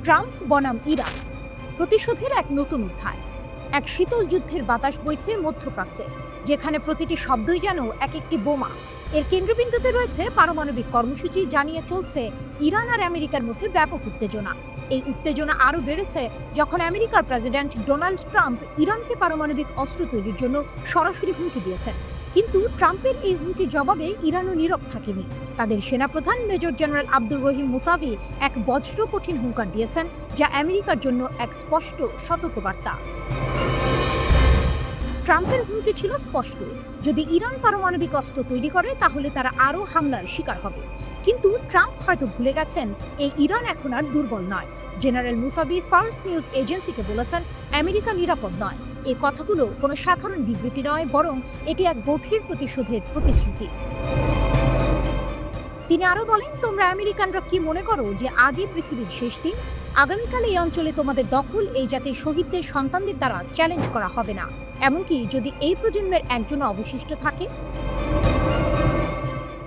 Trump বনাম Iran প্রতিশোধের এক নতুন অধ্যায়। এক শীতল যুদ্ধের বাতাস বইছে মধ্যপ্রাচ্যে, যেখানে প্রতিটি শব্দই যেন এক একটি বোমা। এর কেন্দ্রবিন্দুতে রয়েছে পারমাণবিক কর্মসূচি, জানিয়ে চলছে ইরান আর আমেরিকার মধ্যে ব্যাপক উত্তেজনা। এই উত্তেজনা আরও বেড়েছে যখন আমেরিকার প্রেসিডেন্ট ডোনাল্ড ট্রাম্প ইরানকে পারমাণবিক অস্ত্র তৈরির জন্য সরাসরি হুমকি দিয়েছেন। কিন্তু ট্রাম্পের এই হুমকির জবাবে ইরানও নীরব থাকেনি। তাদের সেনাপ্রধান major general Abdur Rahim Musavi এক বজ্র কঠিন হুঙ্কার দিয়েছেন, যা আমেরিকার জন্য এক স্পষ্ট সতর্কবার্তা। ট্রাম্পের হুমকি ছিল স্পষ্ট, যদি ইরান পারমাণবিক অস্ত্র তৈরি করে তাহলে তারা আরও হামলার শিকার হবে। কিন্তু ট্রাম্প হয়তো ভুলে গেছেন, এই ইরান এখন আর দুর্বল নয়। জেনারেল মুসাভি ফার্স্ট নিউজ এজেন্সিকে বলেছেন, আমেরিকা নিরাপদ নয়। এই কথাগুলো কোনো সাধারণ বিবৃতি নয়, বরং এটি এক গভীর প্রতিশোধের প্রতিশ্রুতি। তিনি আরও বলেন, তোমরা আমেরিকানরা কি মনে করো যে আজই পৃথিবীর শেষ দিন? আগামীকাল এই অঞ্চলে তোমাদের দখল এই জাতির শহীদদের সন্তানদের দ্বারা চ্যালেঞ্জ করা হবে না, এমনকি যদি এই প্রজন্মের একজনও অবশিষ্ট থাকে।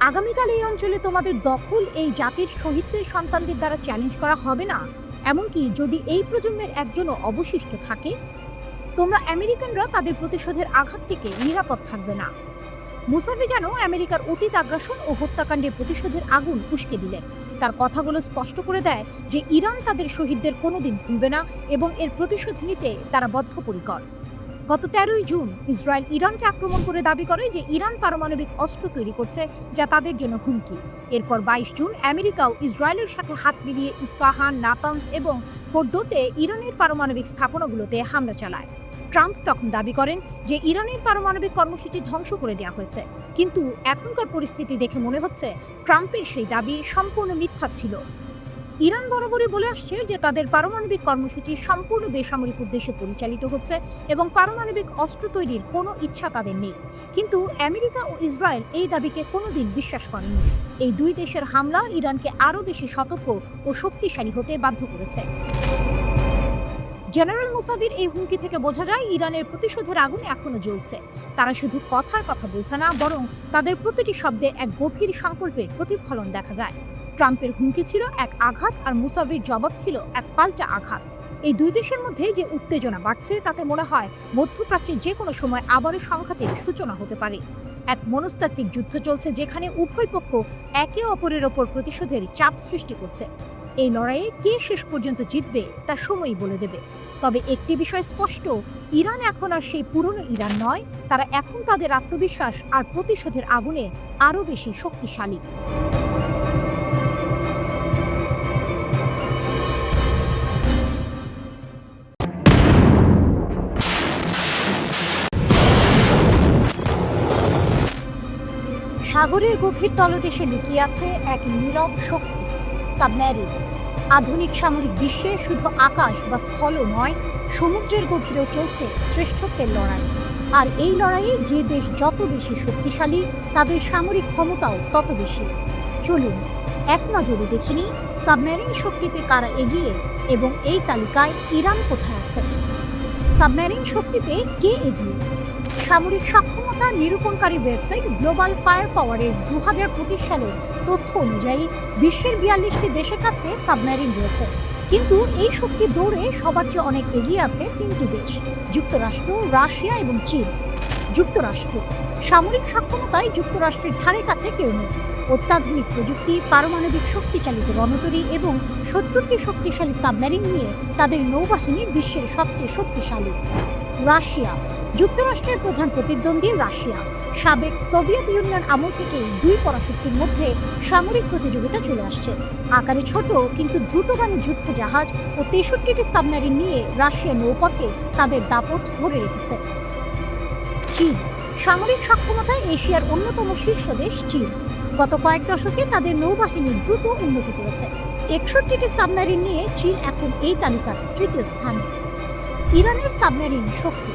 আগামীকাল এই অঞ্চলে তোমাদের দখল এই জাতির শহীদদের সন্তানদের দ্বারা চ্যালেঞ্জ করা হবে না, এমনকি যদি এই প্রজন্মের একজনও অবশিষ্ট থাকে। তোমরা আমেরিকানরা তাদের প্রতিশোধের আঘাত থেকে নিরাপদ থাকবে না। মুসাভি যেন আমেরিকার অতীত আগ্রাসন ও হত্যাকাণ্ডের প্রতিশোধের আগুন উস্কে দিলেন। তার কথাগুলো স্পষ্ট করে দেয় যে ইরান তাদের শহীদদের কোনোদিন ভুলবে না এবং এর প্রতিশোধ নিতে তারা বদ্ধপরিকর। গত 13ই জুন ইসরায়েল ইরানকে আক্রমণ করে দাবি করে যে ইরান পারমাণবিক অস্ত্র তৈরি করছে, যা তাদের জন্য হুমকি। এরপর 22 জুন আমেরিকাও ইসরায়েলের সাথে হাত মিলিয়ে ইস্পাহান, নাতানজ এবং ফোর্দোতে ইরানের পারমাণবিক স্থাপনাগুলোতে হামলা চালায়। ট্রাম্প তখন দাবি করেন যে ইরানের পারমাণবিক কর্মসূচি ধ্বংস করে দেওয়া হয়েছে, কিন্তু এখনকার পরিস্থিতি দেখে মনে হচ্ছে ট্রাম্পের সেই দাবি সম্পূর্ণ মিথ্যা ছিল। ইরান বরাবরই বলে আসছে যে তাদের পারমাণবিক কর্মসূচি সম্পূর্ণ বেসামরিক উদ্দেশ্যে পরিচালিত হচ্ছে এবং পারমাণবিক অস্ত্র তৈরির কোনো ইচ্ছা তাদের নেই। কিন্তু আমেরিকা ও ইসরায়েল এই দাবিকে কোনোদিন বিশ্বাস করেনি। এই দুই দেশের হামলা ইরানকে আরও বেশি সতর্ক ও শক্তিশালী হতে বাধ্য করেছে। জেনারেল মুসাভির এই হুমকি থেকে বোঝা যায় ইরানের প্রতিশোধের আগুন এখনো জ্বলছে। তারা শুধু কথার কথা বলছে না, বরং তাদের প্রতিটি শব্দে এক গভীর সংকল্পের প্রতিফলন দেখা যায়। ট্রাম্পের হুমকি ছিল এক আঘাত আর মুসাভির জবাব ছিল এক পাল্টা আঘাত। এই দুই দেশের মধ্যে যে উত্তেজনা বাড়ছে, তাতে মনে হয় মধ্যপ্রাচ্যে যে কোনো সময় আবারও সংঘাতের সূচনা হতে পারে। এক মনস্তাত্ত্বিক যুদ্ধ চলছে, যেখানে উভয় পক্ষ একে অপরের ওপর প্রতিশোধের চাপ সৃষ্টি করছে। এই লড়াইয়ে কে শেষ পর্যন্ত জিতবে তা সময়ই বলে দেবে। তবে একটি বিষয় স্পষ্ট, ইরান এখন আর সেই পুরনো ইরান নয়। তারা এখন তাদের আত্মবিশ্বাস আর প্রতিশোধের আগুনে আরও বেশি শক্তিশালী। সাগরের গভীর তলদেশে লুকিয়ে আছে এক নীরব শক্তি, সাবমেরিন। আধুনিক সামরিক বিশ্বে শুধু আকাশ বা স্থলও নয়, সমুদ্রের গভীরেও চলছে শ্রেষ্ঠত্বের লড়াই। আর এই লড়াইয়ে যে দেশ যত বেশি শক্তিশালী, তাদের সামরিক ক্ষমতাও তত বেশি। চলুন এক নজরে দেখিনি সাবমেরিন শক্তিতে কারা এগিয়ে এবং এই তালিকায় ইরান কোথায় আছে। সাবমেরিন শক্তিতে কে এগিয়ে? সামরিক সক্ষমতা নিরূপণকারী ওয়েবসাইট গ্লোবাল ফায়ার পাওয়ারের 2025 সালের তথ্য অনুযায়ী বিশ্বের 42টি দেশের কাছে সাবমেরিন রয়েছে। কিন্তু এই শক্তির দৌড়ে সবার চেয়ে অনেক এগিয়ে আছে 3টি দেশ, যুক্তরাষ্ট্র, রাশিয়া এবং চীন। যুক্তরাষ্ট্র সামরিক সক্ষমতায় যুক্তরাষ্ট্রের ধারে কাছে কেউ নেই। অত্যাধুনিক প্রযুক্তি, পারমাণবিক শক্তিচালিত রণতরী এবং 70টি শক্তিশালী সাবমেরিন নিয়ে তাদের নৌবাহিনী বিশ্বের সবচেয়ে শক্তিশালী। রাশিয়া যুক্তরাষ্ট্রের প্রধান প্রতিদ্বন্দ্বী রাশিয়া। সাবেক সোভিয়েত ইউনিয়ন আমল থেকেই দুই পরাশক্তির মধ্যে সামরিক প্রতিযোগিতা চলে আসছে। আকারে ছোট কিন্তু দ্রুতগামী যুদ্ধ জাহাজ ও 63টি সাবমেরিন নিয়ে রাশিয়া নৌপথে তাদের দাপট ধরে রেখেছে। চীন সামরিক সক্ষমতায় এশিয়ার অন্যতম শীর্ষ দেশ চীন। গত কয়েক দশকে তাদের নৌবাহিনীর দ্রুত উন্নতি করেছে। 61টি সাবমেরিন নিয়ে চীন এখন এই তালিকার তৃতীয় স্থানে। ইরানের সাবমেরিন শক্তি।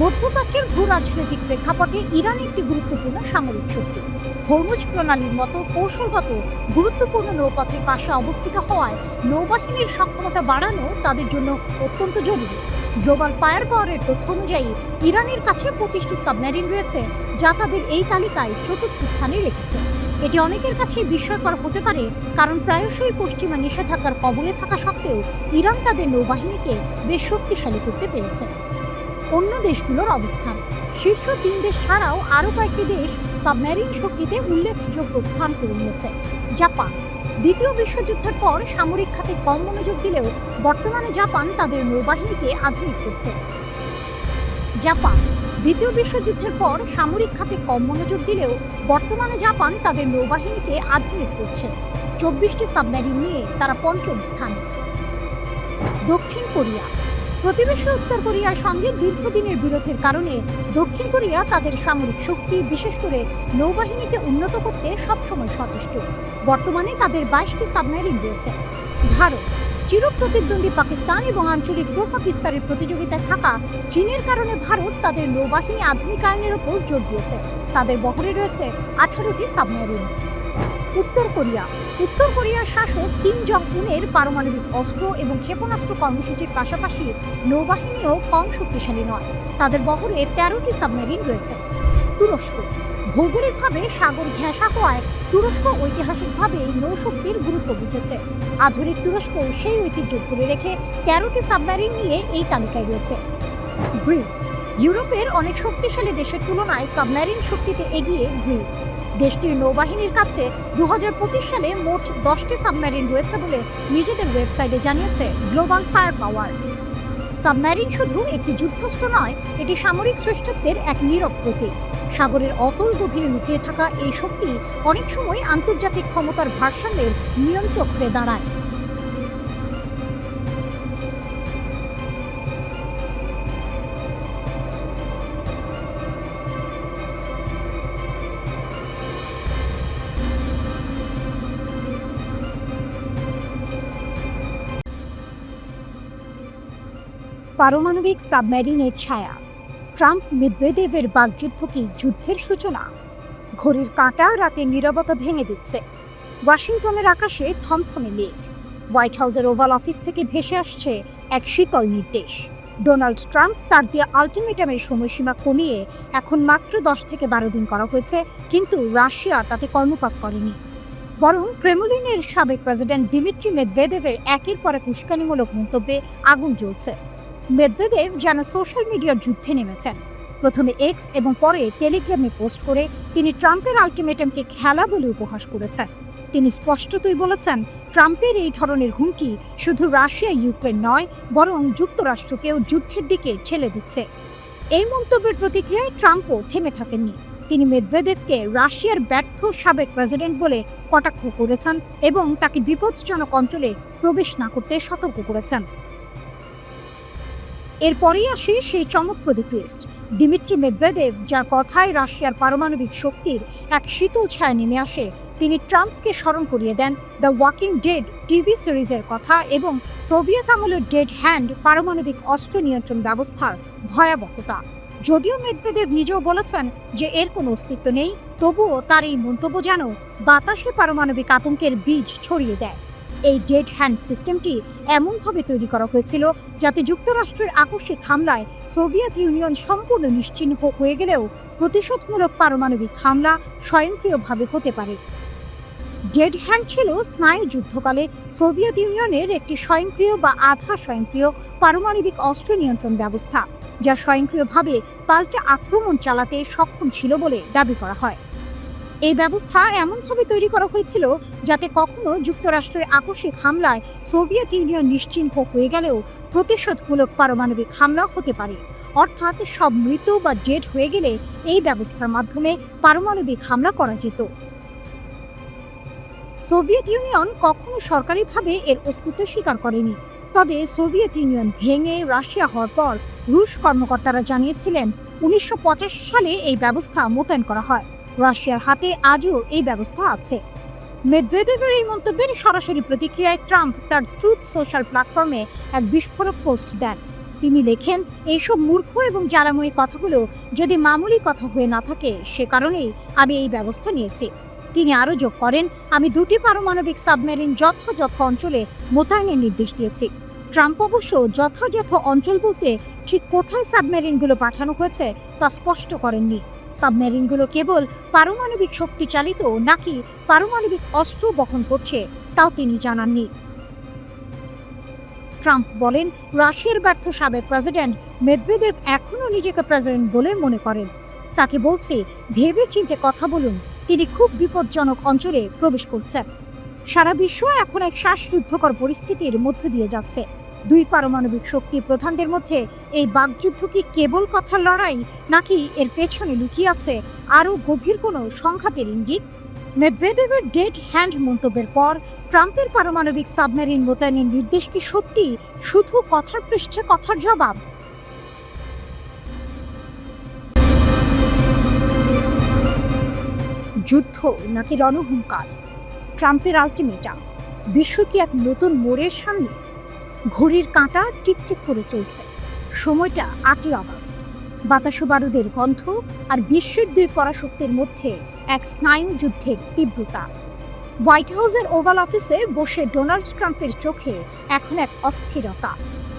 মধ্যপ্রাচ্যের ভূ রাজনৈতিক প্রেক্ষাপটে ইরান একটি গুরুত্বপূর্ণ সামরিক শক্তি। হরমুজ প্রণালীর মতো কৌশলগত গুরুত্বপূর্ণ নৌপথের পাশে অবস্থিত হওয়ায় নৌবাহিনীর সক্ষমতা বাড়ানো তাদের জন্য অত্যন্ত জরুরি। গ্লোবাল ফায়ার পাওয়ারের তথ্য অনুযায়ী ইরানের কাছে 25টি সাবমেরিন রয়েছে, যা তাদের এই তালিকায় চতুর্থ স্থানে রেখেছে। এটি অনেকের কাছে বিস্ময়কর হতে পারে, কারণ প্রায়শই পশ্চিমা নিষেধাজ্ঞার কবলে থাকা সত্ত্বেও ইরান তাদের নৌবাহিনীকে বেশ শক্তিশালী করতে পেরেছে। অন্য দেশগুলোর অবস্থান: শীর্ষ 3 দেশ ছাড়াও আরও কয়েকটি দেশ সাবমেরিন শক্তিতে উল্লেখযোগ্য স্থান করে নিয়েছে। জাপান দ্বিতীয় বিশ্বযুদ্ধের পর সামরিক খাতে কম মনোযোগ দিলেও বর্তমানে জাপান তাদের নৌবাহিনীকে আধুনিক করছে। জাপান দ্বিতীয় বিশ্বযুদ্ধের পর সামরিক খাতে কম মনোযোগ দিলেও বর্তমানে জাপান তাদের নৌবাহিনীকে আধুনিক করছে। 24টি সাবমেরিন নিয়ে তারা 5ম স্থানে। দক্ষিণ কোরিয়া প্রতিবেশী উত্তর কোরিয়ার সঙ্গে দীর্ঘদিনের বিরোধের কারণে দক্ষিণ কোরিয়া তাদের সামরিক শক্তি, বিশেষ করে নৌবাহিনীকে উন্নত করতে সবসময় সচেষ্ট। বর্তমানে তাদের 22টি সাবমেরিন রয়েছে। ভারত চিরপ্রতিদ্বন্দ্বী পাকিস্তান এবং আঞ্চলিক প্রভাব বিস্তারের প্রতিযোগিতায় থাকা চীনের কারণে ভারত তাদের নৌবাহিনী আধুনিকায়নের উপর জোর দিয়েছে। তাদের বহরে রয়েছে 18টি সাবমেরিন। উত্তর কোরিয়ার শাসক কিম জং উনের পারমাণবিক অস্ত্র এবং ক্ষেপণাস্ত্র কর্মসূচির পাশাপাশি নৌবাহিনীও কম শক্তিশালী নয়। তাদের বহরে 13টি সাবমেরিন রয়েছে। তুরস্ক ভৌগোলিকভাবে সাগর ঘেঁষা হওয়ায় তুরস্ক ঐতিহাসিকভাবে নৌশক্তির গুরুত্ব বুঝেছে। আধুনিক তুরস্ক সেই ঐতিহ্য ধরে রেখে 13টি সাবমেরিন নিয়ে এই তালিকায় রয়েছে। গ্রিস ইউরোপের অনেক শক্তিশালী দেশের তুলনায় সাবমেরিন শক্তিতে এগিয়ে গ্রিস। দেশটির নৌবাহিনীর কাছে 2025 সালে মোট 10টি সাবমেরিন রয়েছে বলে নিজেদের ওয়েবসাইটে জানিয়েছে গ্লোবাল ফায়ার পাওয়ার। সাবমেরিন শুধু একটি যুদ্ধাস্ত্র নয়, এটি সামরিক শ্রেষ্ঠত্বের এক নীরব প্রতীক। সাগরের অতল গভীরে লুকিয়ে থাকা এই শক্তি অনেক সময় আন্তর্জাতিক ক্ষমতার ভারসাম্যের নিয়ন্ত্রক হয়ে দাঁড়ায়। পারমাণবিক সাবমেরিনের ছায়া। ট্রাম্প মেদভেদেভের বাগযুদ্ধ কি যুদ্ধের সূচনা? ঘড়ির কাঁটা রাতে নীরবতা ভেঙে দিচ্ছে। ওয়াশিংটনের আকাশে থমথমে মেঘ। হোয়াইট হাউসের ওভাল অফিস থেকে ভেসে আসছে এক শীতল নির্দেশ। ডোনাল্ড ট্রাম্প তার দেয়া আলটিমেটামের সময়সীমা কমিয়ে এখন মাত্র 10 থেকে 12 দিন করা হয়েছে, কিন্তু রাশিয়া তাতে কর্ণপাত করেনি। বরং ক্রেমলিনের সাবেক প্রেসিডেন্ট দিমিত্রি মেদভেদেভের একের পর এক উস্কানিমূলক মন্তব্যে আগুন জ্বলছে। মেদভেদেভ যেন সোশ্যাল মিডিয়ার যুদ্ধে নেমেছেন। প্রথমে এক্স এবং পরে টেলিগ্রামে পোস্ট করে তিনি ট্রাম্পের আলটিমেটামকে খেলা বলে উপহাস করেছেন। তিনি স্পষ্টতই বলেছেন, ট্রাম্পের এই ধরনের হুমকি শুধু রাশিয়া ইউক্রেন নয়, বরং যুক্তরাষ্ট্রকেও যুদ্ধের দিকে ঠেলে দিচ্ছে। এই মন্তব্যের প্রতিক্রিয়ায় ট্রাম্পও থেমে থাকেননি। তিনি মেদভেদেভকে রাশিয়ার ব্যর্থ সাবেক প্রেসিডেন্ট বলে কটাক্ষ করেছেন এবং তাকে বিপজ্জনক অঞ্চলে প্রবেশ না করতে সতর্ক করেছেন। এরপরেই আসে সেই চমকপ্রদ টুইস্ট। দিমিত্রি মেদভেদেভ, যার কথায় রাশিয়ার পারমাণবিক শক্তির এক শীতল ছায়া নেমে আসে, তিনি ট্রাম্পকে স্মরণ করিয়ে দেন দ্য ওয়াকিং ডেড টিভি সিরিজের কথা এবং সোভিয়েত আমলের ডেড হ্যান্ড পারমাণবিক অস্ত্র নিয়ন্ত্রণ ব্যবস্থার ভয়াবহতা। যদিও মেদভেদেভ নিজেও বলেছেন যে এর কোনো অস্তিত্ব নেই, তবুও তার এই মন্তব্য যেন বাতাসে পারমাণবিক আতঙ্কের বীজ ছড়িয়ে দেয়। এই ডেড হ্যান্ড সিস্টেমটি এমনভাবে তৈরি করা হয়েছিল যাতে যুক্তরাষ্ট্রের আকস্মিক হামলায় সোভিয়েত ইউনিয়ন সম্পূর্ণ নিশ্চিহ্ন হয়ে গেলেও প্রতিশোধমূলক পারমাণবিক হামলা স্বয়ংক্রিয়ভাবে হতে পারে। ডেড হ্যান্ড ছিল স্নায়ু যুদ্ধকালে সোভিয়েত ইউনিয়নের একটি স্বয়ংক্রিয় বা আধা স্বয়ংক্রিয় পারমাণবিক অস্ত্র নিয়ন্ত্রণ ব্যবস্থা, যা স্বয়ংক্রিয়ভাবে পাল্টা আক্রমণ চালাতে সক্ষম ছিল বলে দাবি করা হয়। এই ব্যবস্থা এমনভাবে তৈরি করা হয়েছিল যাতে কখনো যুক্তরাষ্ট্রের আকস্মিক হামলায় সোভিয়েত ইউনিয়ন নিশ্চিহ্ন হয়ে গেলেও প্রতিশোধমূলক পারমাণবিক হামলা হতে পারে। অর্থাৎ সব মৃত বা ডেড হয়ে গেলে এই ব্যবস্থার মাধ্যমে পারমাণবিক হামলা করা যেত। সোভিয়েত ইউনিয়ন কখনো সরকারিভাবে এর অস্তিত্ব স্বীকার করেনি। তবে সোভিয়েত ইউনিয়ন ভেঙে রাশিয়া হওয়ার পর রুশ কর্মকর্তারা জানিয়েছিলেন 1985 সালে এই ব্যবস্থা মোতায়েন করা হয়। রাশিয়ার হাতে আজও এই ব্যবস্থা আছে। মেদভেদেভের এই মন্তব্যের সরাসরি প্রতিক্রিয়ায় ট্রাম্প তার ট্রুথ সোশ্যাল প্ল্যাটফর্মে এক বিস্ফোরক পোস্ট দেন। তিনি লেখেন, এইসব মূর্খ এবং জ্বালাময়ী কথাগুলো যদি মামুলি কথা হয়ে না থাকে, সে কারণেই আমি এই ব্যবস্থা নিয়েছি। তিনি আরও যোগ করেন, আমি 2টি পারমাণবিক সাবমেরিন যথাযথ অঞ্চলে মোতায়েনের নির্দেশ দিয়েছি। ট্রাম্প অবশ্য যথাযথ অঞ্চল বলতে ঠিক কোথায় সাবমেরিনগুলো পাঠানো হয়েছে তা স্পষ্ট করেননি। সাবমেরিনগুলো কেবল পারমাণবিক শক্তি চালিত নাকি পারমাণবিক অস্ত্র বহন করছে তাও তিনি জানাননি। ট্রাম্প বলেন, রাশিয়ার ব্যর্থ সাবেক প্রেসিডেন্ট মেদভেদেভ এখনও নিজেকে প্রেসিডেন্ট বলে মনে করেন। তাকে বলছে, ভেবে চিন্তে কথা বলুন, তিনি খুব বিপজ্জনক অঞ্চলে প্রবেশ করছেন। সারা বিশ্ব এখন এক শ্বাসরুদ্ধকর পরিস্থিতির মধ্য দিয়ে যাচ্ছে। দুই পারমাণবিক শক্তি প্রধানদের মধ্যে এই বাকযুদ্ধ কি কেবল কথার লড়াই, নাকি এর পেছনে লুকিয়ে আছে আরও গভীর কোনো সংঘাতের ইঙ্গিত? মেদভেদেভের ডেড হ্যান্ড মন্তব্যের পর ট্রাম্পের পারমাণবিক সাবমেরিন মোতায়েনের নির্দেশ কি সত্যি শুধু কথার পৃষ্ঠে কথার জবাব? যুদ্ধ নাকি রণহুঙ্কার? ট্রাম্পের আলটিমেটাম। বিশ্ব কি এক নতুন মোড়ের সামনে? ঘড়ির কাঁটা টিকটিক করে চলছে। সময়টা 8ই আগস্ট। বাতাসে বারুদের গন্ধ আর বিশ্বের দুই পরাশক্তির মধ্যে এক স্নায়ু যুদ্ধের তীব্রতা। হোয়াইট হাউসের ওভাল অফিসে বসে ডোনাল্ড ট্রাম্পের চোখে এখন এক অস্থিরতা।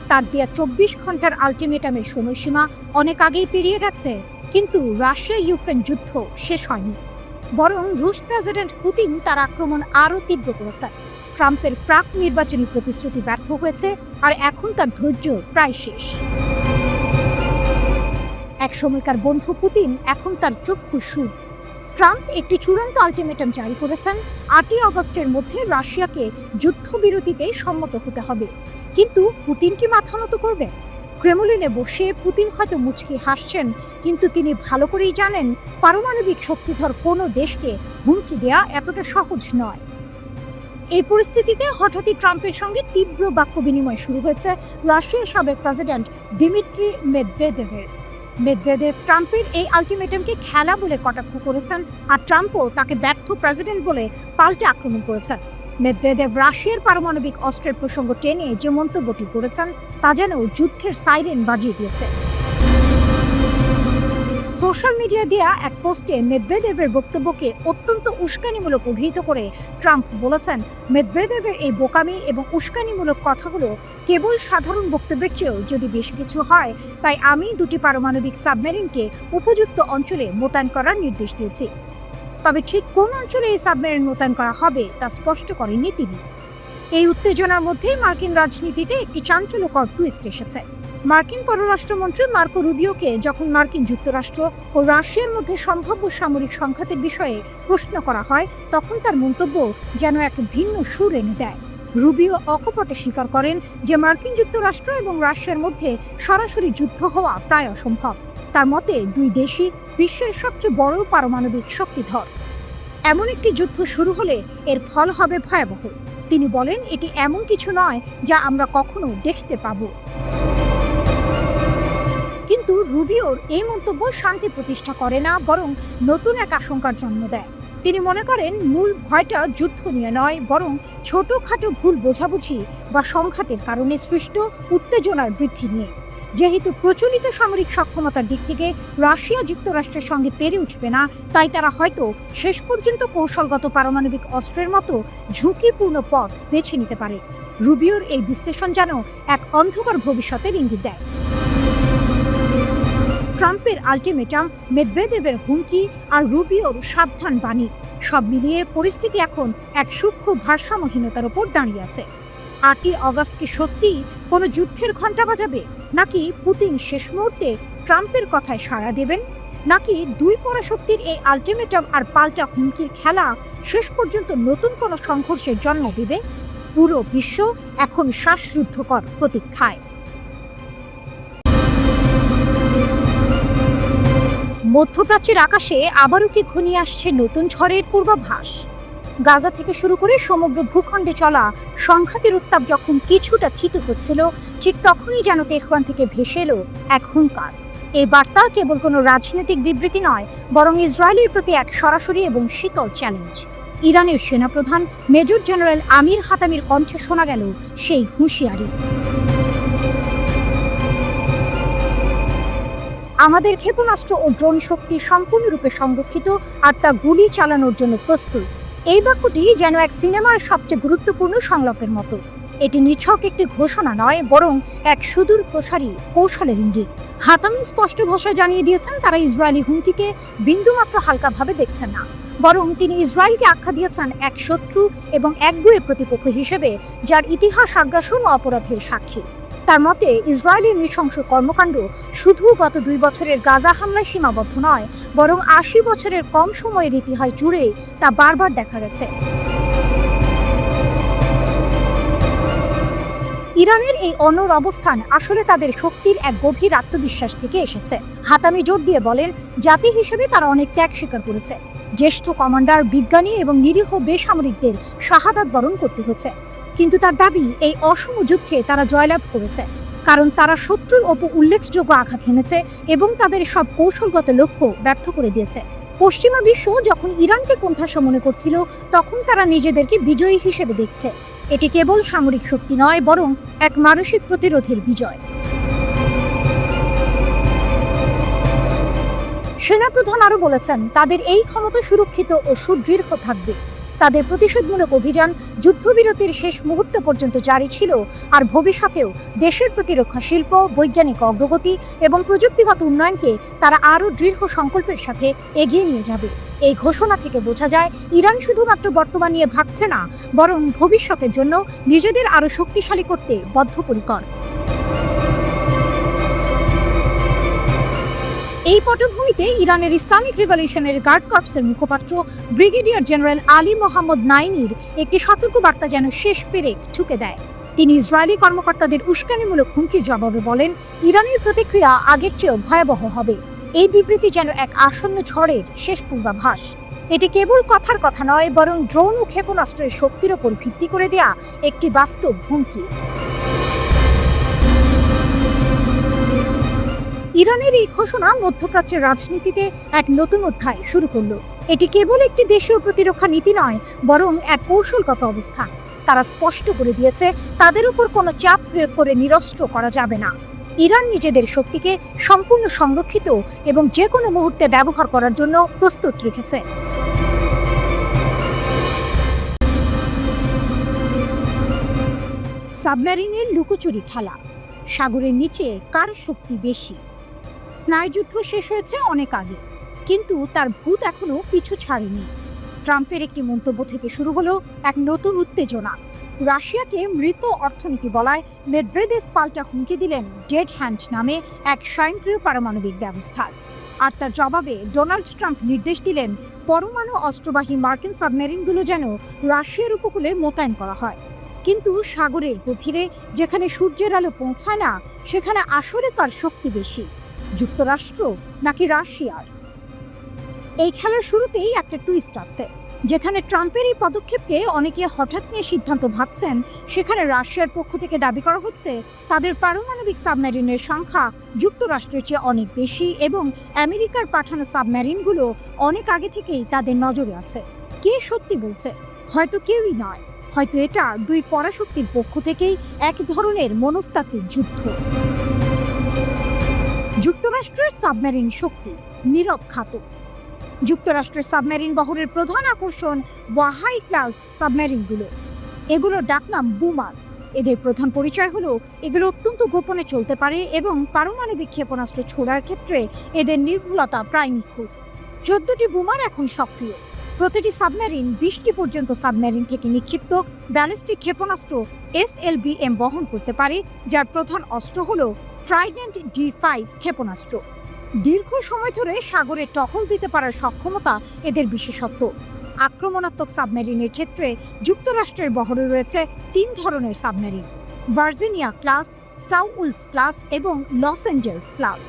তার দেয়া 24 ঘন্টার আলটিমেটামের সময়সীমা অনেক আগেই পেরিয়ে গেছে, কিন্তু রাশিয়া ইউক্রেন যুদ্ধ শেষ হয়নি। বরং রুশ প্রেসিডেন্ট পুতিন তার আক্রমণ আরও তীব্র করেছেন। ট্রাম্পের প্রাক নির্বাচনী প্রতিশ্রুতি ব্যর্থ হয়েছে, আর এখন তার ধৈর্য প্রায় শেষ। এক সময়কার বন্ধু পুতিন এখন তার চক্ষু শুধু। ট্রাম্প একটি চূড়ান্ত আলটিমেটাম জারি করেছেন, 8ই আগস্টের মধ্যে রাশিয়াকে যুদ্ধবিরতিতে সম্মত হতে হবে। কিন্তু পুতিন কি মাথা নত করবে? ক্রেমলিনে বসে পুতিন হয়তো মুচকি হাসছেন, কিন্তু তিনি ভালো করেই জানেন পারমাণবিক শক্তিধর কোনো দেশকে হুমকি দেয়া এতটা সহজ নয়। এই পরিস্থিতিতে হঠাৎই ট্রাম্পের সঙ্গে তীব্র বাক্য বিনিময় শুরু হয়েছে রাশিয়ার সাবেক প্রেসিডেন্ট দিমিত্রি মেদভেদেভের। মেদভেদেভ ট্রাম্পের এই আলটিমেটামকে খেলা বলে কটাক্ষ করেছেন, আর ট্রাম্পও তাকে ব্যর্থ প্রেসিডেন্ট বলে পাল্টে আক্রমণ করেছেন। মেদভেদেভ রাশিয়ার পারমাণবিক অস্ত্রের প্রসঙ্গ টেনে যে মন্তব্যটি করেছেন তা যেন যুদ্ধের সাইরেন বাজিয়ে দিয়েছে। সোশ্যাল মিডিয়া দেয়া এক পোস্টে মেদভেদেভের বক্তব্যকে অত্যন্ত উস্কানিমূলক অভিহিত করে ট্রাম্প বলেছেন, মেদভেদেভের এই বোকামি এবং উস্কানিমূলক কথাগুলো কেবল সাধারণ বক্তব্যের চেয়েও যদি বেশি কিছু হয়, তাই আমি দুটি পারমাণবিক সাবমেরিনকে উপযুক্ত অঞ্চলে মোতায়েন করার নির্দেশ দিয়েছি। তবে ঠিক কোন অঞ্চলে এই সাবমেরিন মোতায়েন করা হবে তা স্পষ্ট করেননি তিনি। এই উত্তেজনার মধ্যে মার্কিন রাজনীতিতে একটি চাঞ্চল্যকর টুইস্ট এসেছে। মার্কিন পররাষ্ট্রমন্ত্রী মার্কো রুবিওকে যখন মার্কিন যুক্তরাষ্ট্র ও রাশিয়ার মধ্যে সম্ভাব্য সামরিক সংঘাতের বিষয়ে প্রশ্ন করা হয়, তখন তার মন্তব্য যেন এক ভিন্ন সুর এনে দেয়। রুবিও অকপটে স্বীকার করেন যে মার্কিন যুক্তরাষ্ট্র এবং রাশিয়ার মধ্যে সরাসরি যুদ্ধ হওয়া প্রায় অসম্ভব। তার মতে দুই দেশই বিশ্বের সবচেয়ে বড় পারমাণবিক শক্তিধর। এমন একটি যুদ্ধ শুরু হলে এর ফল হবে ভয়াবহ। তিনি বলেন, এটি এমন কিছু নয় যা আমরা কখনো দেখতে পাব। কিন্তু রুবিওর এই মন্তব্য শান্তি প্রতিষ্ঠা করে না, বরং নতুন এক আশঙ্কার জন্ম দেয়। তিনি মনে করেন মূল ভয়টা যুদ্ধ নিয়ে নয়, বরং ছোটখাটো ভুল বোঝাবুঝি বা সংঘাতের কারণে সৃষ্ট উত্তেজনার বৃদ্ধি নিয়ে। যেহেতু প্রচলিত সামরিক সক্ষমতার দিক থেকে রাশিয়া যুক্তরাষ্ট্রের সঙ্গে পেরে উঠবে না, তাই তারা হয়তো শেষ পর্যন্ত কৌশলগত পারমাণবিক অস্ত্রের মতো ঝুঁকিপূর্ণ পথ বেছে নিতে পারে। রুবিওর এই বিশ্লেষণ যেন এক অন্ধকার ভবিষ্যতের ইঙ্গিত দেয়। ট্রাম্পের আলটিমেটাম, মেদভেদেভের হুমকি আর রুবিওর সাবধান বাণী, সব মিলিয়ে পরিস্থিতি এখন এক সূক্ষ্ম ভারসাম্যহীনতার উপর দাঁড়িয়ে আছে। 8ই আগস্ট কি সত্যি কোনো যুদ্ধের ঘণ্টা বাজাবে, নাকি পুতিন শেষ মুহূর্তে ট্রাম্পের কথায় সাড়া দেবেন, নাকি দুই পরাশক্তির এই আলটিমেটাম আর পাল্টা হুমকির খেলা শেষ পর্যন্ত নতুন কোনো সংঘর্ষের জন্ম দেবে? পুরো বিশ্ব এখন শ্বাসরুদ্ধকর প্রতীক্ষায়। মধ্যপ্রাচ্যের আকাশে আবারও কি ঘনিয়ে আসছে নতুন ঝড়ের পূর্বাভাস? গাজা থেকে শুরু করে সমগ্র ভূখণ্ডে চলা সংঘাতের উত্তাপ যখন কিছুটা থিত হচ্ছিল, ঠিক তখনই যেন তেহরান থেকে ভেসে এলো এক হুঙ্কার। এই বার্তা কেবল কোনো রাজনৈতিক বিবৃতি নয়, বরং ইসরায়েলের প্রতি এক সরাসরি এবং শীতল চ্যালেঞ্জ। ইরানের সেনাপ্রধান মেজর জেনারেল আমির হাতামির কণ্ঠে শোনা গেল সেই হুঁশিয়ারি, আমাদের ক্ষেপণাস্ত্র ও ড্রোন শক্তি সম্পূর্ণরূপে সংরক্ষিত, আর তা গুলি চালানোর জন্য প্রস্তুত। এই বাক্যটি যেন এক সিনেমার সবচেয়ে গুরুত্বপূর্ণ সংলাপের মতো। এটি নিছক একটি ঘোষণা নয়, বরং এক সুদূর প্রসারী কৌশলের ইঙ্গিত। হাতামি স্পষ্ট ভাষায় জানিয়ে দিয়েছেন তারা ইসরায়েলি হুমকিকে বিন্দুমাত্র হালকাভাবে দেখছেন না, বরং তিনি ইসরায়েলকে আখ্যা দিয়েছেন এক শত্রু এবং একগুঁয়ে প্রতিপক্ষ হিসেবে, যার ইতিহাস আগ্রাসন ও অপরাধের সাক্ষী। তার মতে ইসরায়েলের নৃশংস কর্মকাণ্ড শুধু গত 2 বছরের গাজা হামলায় সীমাবদ্ধ নয়, বরং 80 বছরের কম সময়ের ইতিহাস জুড়ে তা বারবার দেখা গেছে। ইরানের এই অনড় অবস্থান আসলে তাদের শক্তির এক গভীর আত্মবিশ্বাস থেকে এসেছে। হাতামি জোর দিয়ে বলেন, জাতি হিসেবে তারা অনেক ত্যাগ স্বীকার করেছে। জ্যেষ্ঠ কমান্ডার, বিজ্ঞানী এবং নিরীহ বেসামরিকদের শাহাদাত বরণ করতে হয়েছে। কিন্তু তার দাবি, এই অসম যুদ্ধে তারা জয়লাভ করেছে, কারণ তারা শত্রুর ওপর উল্লেখযোগ্য আঘাত হেনেছে এবং তাদের সব কৌশলগত লক্ষ্য ব্যর্থ করে দিয়েছে। পশ্চিমা বিশ্ব যখন ইরানকে কোণঠাসা মনে করছিল, তখন তারা নিজেদেরকে বিজয়ী হিসেবে দেখছে। এটি কেবল সামরিক শক্তি নয়, বরং এক মানসিক প্রতিরোধের বিজয়। সেনাপ্রধান আরও বলেছেন, তাদের এই ক্ষমতা সুরক্ষিত ও সুদৃঢ় থাকবে। তাদের প্রতিশোধমূলক অভিযান যুদ্ধবিরতির শেষ মুহূর্ত পর্যন্ত জারি ছিল, আর ভবিষ্যতেও দেশের প্রতিরক্ষা শিল্প, বৈজ্ঞানিক অগ্রগতি এবং প্রযুক্তিগত উন্নয়নকে তারা আরও দৃঢ় সংকল্পের সাথে এগিয়ে নিয়ে যাবে। এই ঘোষণা থেকে বোঝা যায়, ইরান শুধুমাত্র বর্তমান নিয়ে ভাবছে না, বরং ভবিষ্যতের জন্য নিজেদের আরও শক্তিশালী করতে বদ্ধপরিকর। এই পটভূমিতে ইরানের ইসলামিক রিভলিউশনারি গার্ড কর্পসের মুখপাত্র ব্রিগেডিয়ার জেনারেল আলী মোহাম্মদ নাইনির একটি সতর্কবার্তা যেন শেষ পেরেক ঠুকে দেয়। তিনি ইসরায়েলি কর্মকর্তাদের উস্কানিমূলক হুমকির জবাবে বলেন, ইরানের প্রতিক্রিয়া আগের চেয়েও ভয়াবহ হবে। এই বিবৃতি যেন এক আসন্ন ঝড়ের শেষ পূর্বাভাস। এটি কেবল কথার কথা নয়, বরং ড্রোন ও ক্ষেপণাস্ত্রের শক্তির ওপর ভিত্তি করে দেয়া একটি বাস্তব হুমকি। ইরানের এই ঘোষণা মধ্যপ্রাচ্যের রাজনীতিতে এক নতুন অধ্যায় শুরু করল। এটি কেবল একটি দেশীয় প্রতিরক্ষা নীতি নয়, বরং এক কৌশলগত অবস্থান। তারা স্পষ্ট করে দিয়েছে, তাদের উপর কোনো চাপ প্রয়োগ করে নিরস্ত্র করা যাবে না। ইরান নিজেদের শক্তিকে সম্পূর্ণ সংরক্ষিত এবং যে কোনো মুহূর্তে ব্যবহার করার জন্য প্রস্তুত রেখেছে। সাবমেরিনের লুকোচুরি খেলা, সাগরের নিচে কার শক্তি বেশি। স্নায়ুযুদ্ধ শেষ হয়েছে অনেক আগে, কিন্তু তার ভূত এখনো পিছু ছাড়েনি। ট্রাম্পের একটি মন্তব্য থেকে শুরু হলো এক নতুন উত্তেজনা। রাশিয়াকে মৃত অর্থনীতি বলায় মেদভেদেভ পাল্টা হুমকি দিলেন ডেড হ্যান্ড নামে এক স্বয়ংক্রিয় পারমাণবিক ব্যবস্থার। আর তার জবাবে ডোনাল্ড ট্রাম্প নির্দেশ দিলেন, পরমাণু অস্ত্রবাহী মার্কিন সাবমেরিনগুলো যেন রাশিয়ার উপকূলে মোতায়েন করা হয়। কিন্তু সাগরের গভীরে, যেখানে সূর্যের আলো পৌঁছায় না, সেখানে আসলে কার শক্তি বেশি, যুক্তরাষ্ট্র নাকি রাশিয়ার? এই খেলার শুরুতেই একটা টুইস্ট আছে। যেখানে ট্রাম্পের এই পদক্ষেপকে অনেকে হঠাৎ নিয়ে সিদ্ধান্ত ভাবছেন, সেখানে রাশিয়ার পক্ষ থেকে দাবি করা হচ্ছে তাদের পারমাণবিক সাবমেরিনের সংখ্যা যুক্তরাষ্ট্রের চেয়ে অনেক বেশি এবং আমেরিকার পাঠানো সাবমেরিনগুলো অনেক আগে থেকেই তাদের নজরে আছে। কে সত্যি বলছে? হয়তো কেউই নয়, হয়তো এটা দুই পরাশক্তির পক্ষ থেকেই এক ধরনের মনস্তাত্ত্বিক যুদ্ধ। যুক্তরাষ্ট্রের সাবমেরিন শক্তি নীরব ঘাতক। যুক্তরাষ্ট্রের সাবমেরিন বহরের প্রধান আকর্ষণ ওয়াহাই ক্লাস সাবমেরিনগুলো। এগুলোর ডাকনাম বুমার। এদের প্রধান পরিচয় হলো এগুলো অত্যন্ত গোপনে চলতে পারে এবং পারমাণবিক ক্ষেপণাস্ত্র ছোড়ার ক্ষেত্রে এদের নির্ভুলতা প্রায় নিখুঁত। 14টি বুমার এখন সক্রিয়। প্রতিটি সাবমেরিন 20টি পর্যন্ত সাবমেরিন থেকে নিক্ষিপ্ত ব্যালিস্টিক ক্ষেপণাস্ত্র SLBM বহন করতে পারে, যার প্রধান অস্ত্র হলো ট্রাইডেন্ট D5 ক্ষেপণাস্ত্র। দীর্ঘ সময় ধরে সাগরে টহল দিতে পারার সক্ষমতা এদের বিশেষত্ব। আক্রমণাত্মক সাবমেরিনের ক্ষেত্রে যুক্তরাষ্ট্রের বহরে রয়েছে 3 ধরনের সাবমেরিন: ভার্জিনিয়া ক্লাস, সাউউলফ ক্লাস এবং লস অ্যাঞ্জেলস ক্লাস।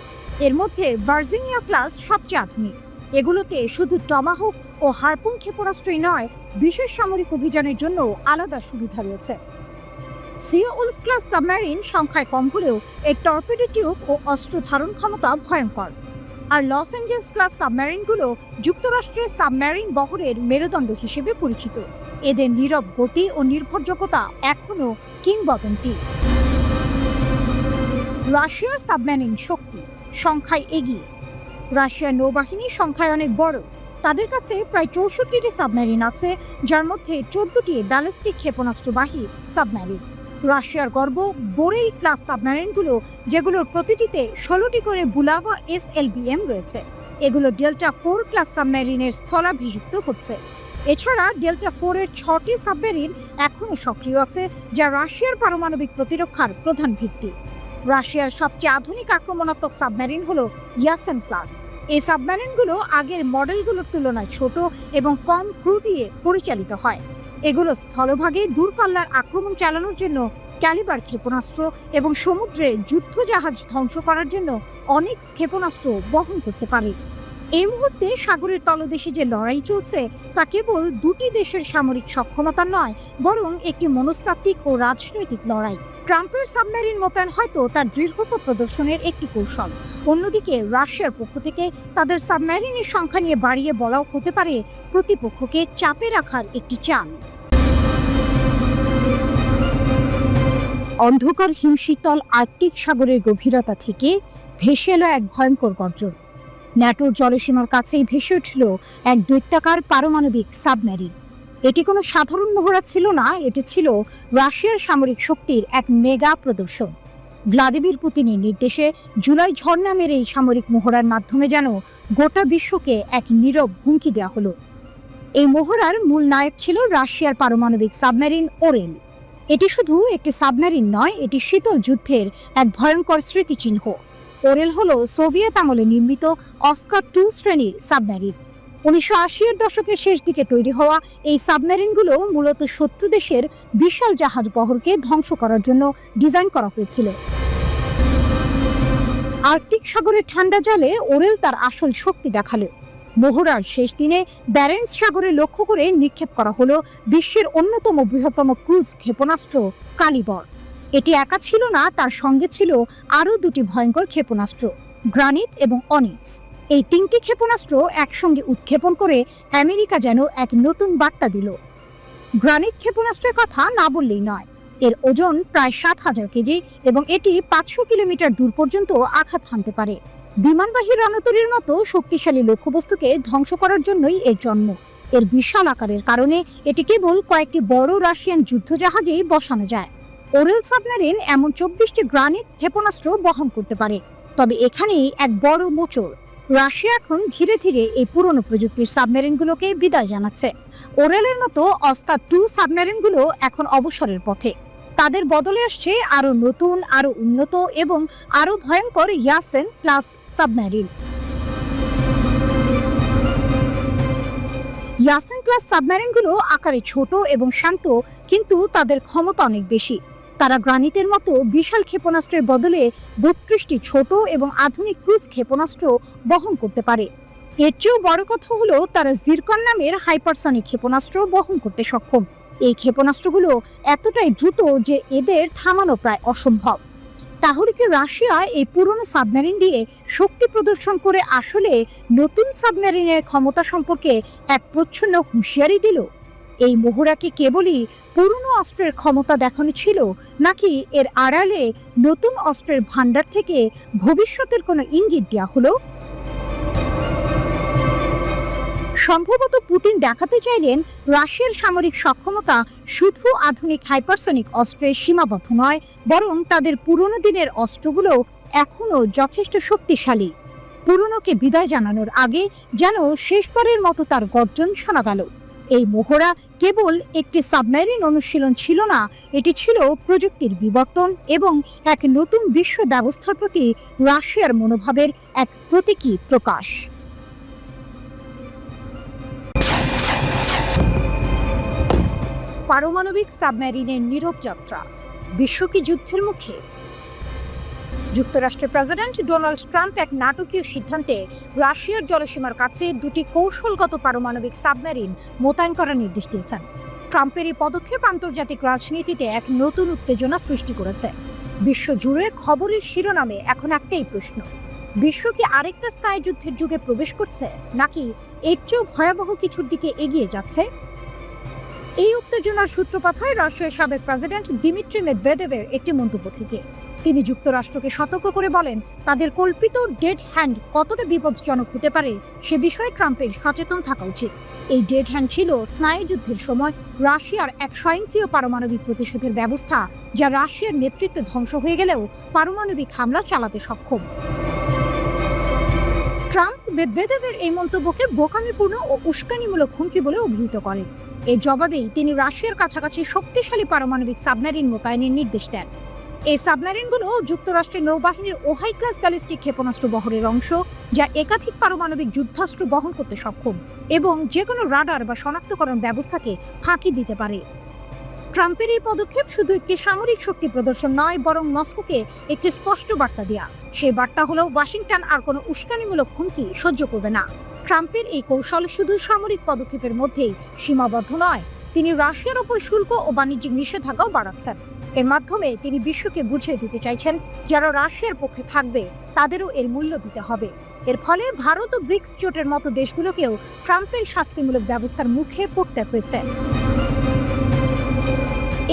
এর মধ্যে ভার্জিনিয়া ক্লাস সবচেয়ে আধুনিক। এগুলোতে শুধু টমাহক ও হারপুন ক্ষেপণাস্ত্রই নয়, বিশেষ সামরিক অভিযানের জন্য আলাদা সুবিধা রয়েছে। সিওউলফ ক্লাস সাবমেরিন সংখ্যায় কম হলেও এর টর্পেডো টিউব ও অস্ত্র ধারণ ক্ষমতা ভয়ঙ্কর। আর লস অ্যাঞ্জেলস ক্লাস সাবমেরিনগুলো যুক্তরাষ্ট্রের সাবমেরিন বহরের মেরুদণ্ড হিসেবে পরিচিত। এদের নীরব গতি ও নির্ভরযোগ্যতা এখনও কিংবদন্তি। রাশিয়ার সাবমেরিন শক্তি সংখ্যায় এগিয়ে। রাশিয়ার নৌবাহিনী সংখ্যায় অনেক বড়। তাদের কাছে প্রায় 64টি সাবমেরিন আছে, যার মধ্যে 14টি ব্যালিস্টিক ক্ষেপণাস্ত্রবাহী সাবমেরিন। রাশিয়ার গর্ব বোরেই ক্লাস সাবমেরিনগুলো, যেগুলোর প্রতিটিতে 16টি করে বুলাভা SLBM রয়েছে। এগুলো ডেল্টা-4 ক্লাস সাবমেরিনের স্থলাভিষিক্ত হচ্ছে। এছাড়া ডেল্টা-4 এর 6টি সাবমেরিন এখনও সক্রিয় আছে, যা রাশিয়ার পারমাণবিক প্রতিরক্ষার প্রধান ভিত্তি। রাশিয়ার সবচেয়ে আধুনিক আক্রমণাত্মক সাবমেরিন হলো ইয়াসেন ক্লাস। এই সাবমেরিনগুলো আগের মডেলগুলোর তুলনায় ছোট এবং কম ক্রু দিয়ে পরিচালিত হয়। এগুলো স্থলভাগে দূরপাল্লার আক্রমণ চালানোর জন্য ক্যালিবার ক্ষেপণাস্ত্র এবং সমুদ্রে যুদ্ধজাহাজ ধ্বংস করার জন্য অনেক ক্ষেপণাস্ত্র বহন করতে পারে। এই মুহূর্তে সাগরের তলদেশে যে লড়াই চলছে তা কেবল দুটি দেশের সামরিক সক্ষমতা নয়, বরং একটি মনস্তাত্ত্বিক ও রাজনৈতিক লড়াই। ট্রাম্পের সাবমেরিন মোতায়েন হয়তো তার দৃঢ়তা প্রদর্শনের একটি কৌশল। অন্যদিকে রাশিয়ার পক্ষ থেকে তাদের সাবমেরিনের সংখ্যা নিয়ে বাড়িয়ে বলাও হতে পারে প্রতিপক্ষকে চাপে রাখার একটি চাল। অন্ধকার হিমশীতল আর্কটিক সাগরের গভীরতা থেকে ভেসে এলো এক ভয়ঙ্কর গর্জন। ন্যাটোর জলসীমার কাছেই ভেসে উঠল এক দৈত্যাকার পারমাণবিক সাবমেরিন। এটি কোনো সাধারণ মহড়া ছিল না, এটি ছিল রাশিয়ার সামরিক শক্তির এক মেগা প্রদর্শন। ভ্লাদিমির পুতিনের নির্দেশে জুলাই ঝড় নামের এই সামরিক মহড়ার মাধ্যমে যেন গোটা বিশ্বকে এক নীরব হুমকি দেওয়া হলো। এই মহড়ার মূল নায়ক ছিল রাশিয়ার পারমাণবিক সাবমেরিন ওরেল। এটি শুধু একটি সাবমেরিন নয়, এটি শীতল যুদ্ধের এক ভয়ঙ্কর স্মৃতিচিহ্ন। ওরেল হলো সোভিয়েত আমলে নির্মিত অস্কার-2 শ্রেণীর সাবমেরিন। 1980-এর দশকের শেষ দিকে তৈরি হওয়া এই সাবমেরিনগুলো মূলত শত্রু দেশের বিশাল জাহাজ বহরকে ধ্বংস করার জন্য ডিজাইন করা হয়েছিল। আর্কটিক সাগরের ঠান্ডা জলে ওরেল তার আসল শক্তি দেখালো। মহড়ার শেষ দিনে ব্যারেন্টস সাগরে লক্ষ্য করে নিক্ষেপ করা হলো বিশ্বের অন্যতম বৃহত্তম ক্রুজ ক্ষেপণাস্ত্র কালিবর। এটি একা ছিল না, তার সঙ্গে ছিল আরও দুটি ভয়ঙ্কর ক্ষেপণাস্ত্র, গ্রানিট এবং অনিক্স। এই তিনটি ক্ষেপণাস্ত্র একসঙ্গে উৎক্ষেপণ করে আমেরিকা যেন এক নতুন বার্তা দিল। গ্রানিট ক্ষেপণাস্ত্রের কথা না বললেই নয়। এর ওজন প্রায় 7,000 কেজি এবং এটি 500 কিলোমিটার দূর পর্যন্ত আঘাত হানতে পারে। বিমানবাহী রণতরীর মতো শক্তিশালী লক্ষ্যবস্তুকে ধ্বংস করার জন্যই এর জন্ম। এর বিশাল আকারের কারণে এটি কেবল কয়েকটি বড় রাশিয়ান যুদ্ধজাহাজেই বসানো যায়। ওরেল সাবমেরিন এমন 24টি গ্রানিট ক্ষেপণাস্ত্র বহন করতে পারে। তবে এখানেই এক বড় মোচড়। রাশিয়া এখন ধীরে ধীরে এই পুরনো প্রযুক্তির সাবমেরিনগুলোকে বিদায় জানাচ্ছে। ওরেলের মতো অস্কার-2 সাবমেরিনগুলো এখন অবসরের পথে। তাদের বদলে আসছে আরও নতুন, আরও উন্নত এবং আরও ভয়ঙ্কর ইয়াসেন ক্লাস সাবমেরিন। ইয়াসেন ক্লাস সাবমেরিনগুলো আকারে ছোট এবং শান্ত, কিন্তু তাদের ক্ষমতা অনেক বেশি। তারা গ্রানিটের মতো বিশাল ক্ষেপণাস্ত্রের বদলে 32টি ছোট এবং আধুনিক ক্রুজ ক্ষেপণাস্ত্র বহন করতে পারে। এর চেয়েও বড় কথা হলো তারা জিরকন নামের হাইপারসনিক ক্ষেপণাস্ত্র বহন করতে সক্ষম। এই ক্ষেপণাস্ত্রগুলো এতটাই দ্রুত যে এদের থামানো প্রায় অসম্ভব। তাহলে কি রাশিয়া এই পুরনো সাবমেরিন দিয়ে শক্তি প্রদর্শন করে আসলে নতুন সাবমেরিনের ক্ষমতা সম্পর্কে এক প্রচ্ছন্ন হুঁশিয়ারি দিল? এই মহড়া কি কেবলই পুরনো অস্ত্রের ক্ষমতা দেখানো ছিল, নাকি এর আড়ালে নতুন অস্ত্রের ভান্ডার থেকে ভবিষ্যতের কোনো ইঙ্গিত দেওয়া হলো? সম্ভবত পুতিন দেখাতে চাইলেন রাশিয়ার সামরিক সক্ষমতা শুধু আধুনিক হাইপারসনিক অস্ত্রে সীমাবদ্ধ নয়, বরং তাদের পুরনো দিনের অস্ত্রগুলো এখনও যথেষ্ট শক্তিশালী। পুরনোকে বিদায় জানানোর আগে যেন শেষবারের মতো তার গর্জন শোনা গেল। এই মহড়া কেবল একটি সাবমেরিন অনুশীলন ছিল না, এটি ছিল প্রযুক্তির বিবর্তন এবং এক নতুন বিশ্ব ব্যবস্থার প্রতি রাশিয়ার মনোভাবের এক প্রতীকী প্রকাশ। পারমাণবিক সাবমেরিনের নীরব যাত্রা, বিশ্ব কি যুদ্ধের মুখে? যুক্তরাষ্ট্রের প্রেসিডেন্ট ডোনাল্ড ট্রাম্প এক নাটকীয় সিদ্ধান্তে রাশিয়ার জলসীমার কাছে দুটি কৌশলগত পারমাণবিক সাবমেরিন মোতায়েন করার নির্দেশ দিয়েছেন। ট্রাম্পের এই পদক্ষেপ আন্তর্জাতিক রাজনীতিতে এক নতুন উত্তেজনা সৃষ্টি করেছে। বিশ্বজুড়ে খবরের শিরোনামে এখন একটাই প্রশ্ন: বিশ্ব কি আরেকটা স্থায়ী যুদ্ধের যুগে প্রবেশ করছে, নাকি এর চেয়েও ভয়াবহ কিছুর দিকে এগিয়ে যাচ্ছে? এই উত্তেজনার সূত্রপাত হয় রাশিয়ার সাবেক প্রেসিডেন্ট দিমিত্রি মেদভেদেভের একটি মন্তব্য থেকে। তিনি যুক্তরাষ্ট্রকে সতর্ক করে বলেন, তাদের কল্পিত ডেড হ্যান্ড কতটা বিপজ্জনক হতে পারে সে বিষয়ে ট্রাম্পের সচেতন থাকা উচিত। এই ডেড হ্যান্ড ছিল স্নায়ুযুদ্ধের সময় রাশিয়ার এক স্বয়ংক্রিয় পারমাণবিক প্রতিশোধের ব্যবস্থা, যা রাশিয়ার নেতৃত্বে ধ্বংস হয়ে গেলেও পারমাণবিক হামলা চালাতে সক্ষম। ট্রাম্প মেদভেদেভের এই মন্তব্যকে বোকামিপূর্ণ ও উস্কানিমূলক হুমকি বলে অভিহিত করেন। এর জবাবেই তিনি রাশিয়ার কাছাকাছি শক্তিশালী পারমাণবিক সাবমেরিন মোতায়েনের নির্দেশ দেন। এই সাবমেরিনগুলো যুক্তরাষ্ট্রের নৌবাহিনীর ওহাই ক্লাস ব্যালিস্টিক ক্ষেপণাস্ত্র বহরের অংশ, যা একাধিক পারমাণবিক যুদ্ধাস্ত্র বহন করতে সক্ষম এবং যে কোনো রাডার বা শনাক্তকরণ ব্যবস্থাকে ফাঁকি দিতে পারে। ট্রাম্পের এই পদক্ষেপ শুধু একটি সামরিক শক্তি প্রদর্শন নয়, বরং মস্কোকে একটি স্পষ্ট বার্তা দেয়া। সেই বার্তা হলো ওয়াশিংটন আর কোনো উস্কানিমূলক হুমকি সহ্য করবে না। ট্রাম্পের এই কৌশল শুধু সামরিক পদক্ষেপের মধ্যেই সীমাবদ্ধ নয়, তিনি রাশিয়ার ওপর শুল্ক ও বাণিজ্যিক নিষেধাজ্ঞাও বাড়াচ্ছেন। এর মাধ্যমে তিনি বিশ্বকে বুঝিয়ে দিতে চাইছেন, যারা রাশিয়ার পক্ষে থাকবে তাদেরও এর মূল্য দিতে হবে। এর ফলে ভারত ও ব্রিক্স জোটের মতো দেশগুলোকেও ট্রাম্পের শাস্তিমূলক ব্যবস্থার মুখে পড়তে হয়েছে।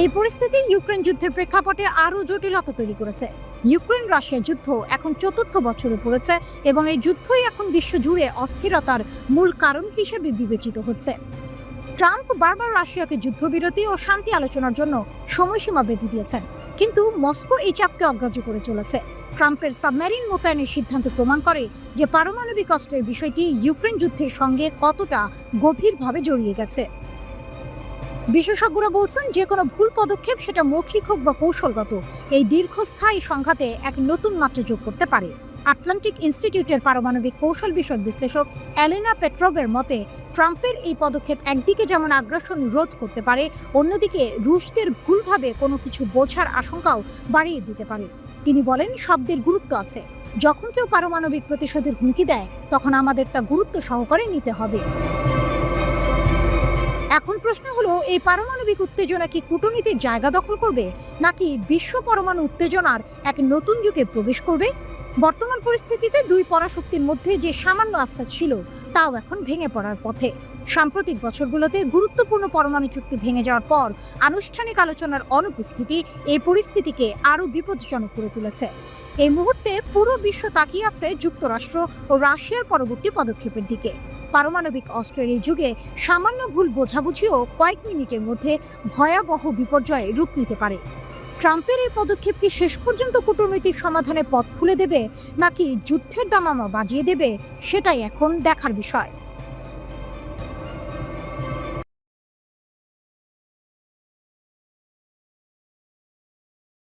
এই পরিস্থিতি ইউক্রেন যুদ্ধের প্রেক্ষাপটে আরও জটিলতা তৈরি করেছে। ইউক্রেন রাশিয়া যুদ্ধ এখন ৪র্থ বছরে পড়েছে এবং এই যুদ্ধই এখন বিশ্বজুড়ে অস্থিরতার মূল কারণ হিসেবে বিবেচিত হচ্ছে। ট্রাম্প বারবার রাশিয়াকে যুদ্ধবিরতি ও শান্তি আলোচনার জন্য সময়সীমা বেঁধে দিয়েছেন, কিন্তু মস্কো এই চাপকে অগ্রাহ্য করে চলেছে। ট্রাম্পের সাবমেরিন মোতায়েনের সিদ্ধান্ত প্রমাণ করে যে পারমাণবিক অস্ত্রের বিষয়টি ইউক্রেন যুদ্ধের সঙ্গে কতটা গভীরভাবে জড়িয়ে গেছে। বিশেষজ্ঞরা বলছেন, যে কোনো ভুল পদক্ষেপ, সেটা মৌখিক হোক বা কৌশলগত, এই দীর্ঘস্থায়ী সংঘাতে এক নতুন মাত্রা যোগ করতে পারে। আটলান্টিক ইনস্টিটিউটের পারমাণবিক কৌশল বিষয়ক বিশ্লেষক এলেনা পেট্রোভের মতে, ট্রাম্পের এই পদক্ষেপ একদিকে যেমন আগ্রাসন রোধ করতে পারে, অন্যদিকে রুশদের ভুলভাবে কোনো কিছু বোঝার আশঙ্কাও বাড়িয়ে দিতে পারে। তিনি বলেন, শব্দের গুরুত্ব আছে। যখন কেউ পারমাণবিক প্রতিশোধের হুমকি দেয়, তখন আমাদের তা গুরুত্ব সহকারে নিতে হবে। এখন প্রশ্ন হলো, এই পারমাণবিক উত্তেজনা কি কূটনীতির জায়গা দখল করবে, নাকি বিশ্ব পরমাণু উত্তেজনার এক নতুন যুগে প্রবেশ করবে? বর্তমান পরিস্থিতিতে দুই পরাশক্তির মধ্যে যে সামান্য আস্থা ছিল, তাও এখন ভেঙে পড়ার পথে। সাম্প্রতিক বছরগুলোতে গুরুত্বপূর্ণ পরমাণু চুক্তি ভেঙে যাওয়ার পর আনুষ্ঠানিক আলোচনার অনুপস্থিতি এই পরিস্থিতিকে আরও বিপজ্জনক করে তুলেছে। এই মুহূর্তে পুরো বিশ্ব তাকিয়ে আছে যুক্তরাষ্ট্র ও রাশিয়ার পরবর্তী পদক্ষেপের দিকে। পারমাণবিক অস্ত্রের এই যুগে সামান্য ভুল বোঝাবুঝিও কয়েক মিনিটের মধ্যে ভয়াবহ বিপর্যয়ে রূপ নিতে পারে। ট্রাম্পের এই পদক্ষেপ কি শেষ পর্যন্ত কূটনৈতিক সমাধানের পথ খুলে দেবে, নাকি যুদ্ধের দামামা বাজিয়ে দেবে, সেটাই এখন দেখার বিষয়।